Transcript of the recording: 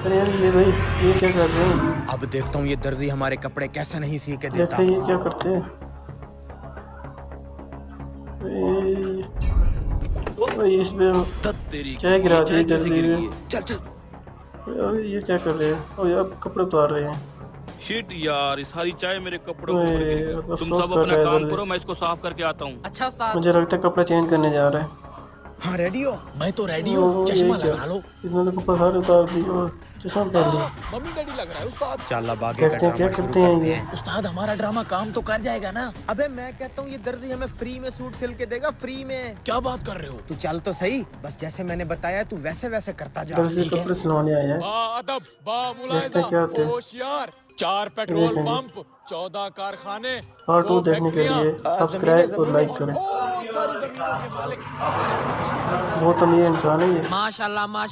अरे यार ये भाई, ये क्या कर रहे हैं? अब देखता हूँ ये दर्जी हमारे कपड़े कैसे नहीं सी के देता। देखते ये क्या करते हैं। भाई इसमें तेरी क्या गिरा दिया कैसे जल्दी गिर में। गई है? चल चल। अरे ये क्या कर रहे हैं? ओ यार कपड़े उतार रहे हैं। शिट यार, ये सारी चाय मेरे कपड़ों के ऊपर गिर ओए, गई। तुम अफसोस सब कर अपना रहा है काम दर्जी। करो, मैं इसको साफ करके आता हूँ। अच्छा उस्ताद। मुझे लगता है कपड़े चेंज करने जा रहा है। हाँ रेडी हो? मैं तो रेडी ओ, हूँ, ये चश्मा क्या? लगा लो। इन्होंने कपड़े सारे उतार दिए और चश्मा पहन लिया। मम्मी डैडी लग रहा है उस्ताद। चल अब आगे का देखते हैं क्या ड्रामा शुरू करते हैं करते ये। हैं। उस्ताद हमारा ड्रामा काम तो कर जाएगा ना? अबे मैं कहता हूँ ये दर्जी हमें फ्री में सूट सिल के देगा, फ्री में। क्या बात कर रहे हो? तू चल तो सही, बस जैसे मैंने बताया तू वैसे वैसे करता जा। दर्जी ठीक है? कपड़े सिलवाने आया है। अदब बा देखते हैं क्या होते हैं। होशियार 4 पेट्रोल देखेंगे। पंप 14 कारखाने पार्ट 2 2 देखने के लिए सब्सक्राइब और लाइक करें। बहुत अमीर इंसान है ये। माशाल्लाह माशाल्लाह।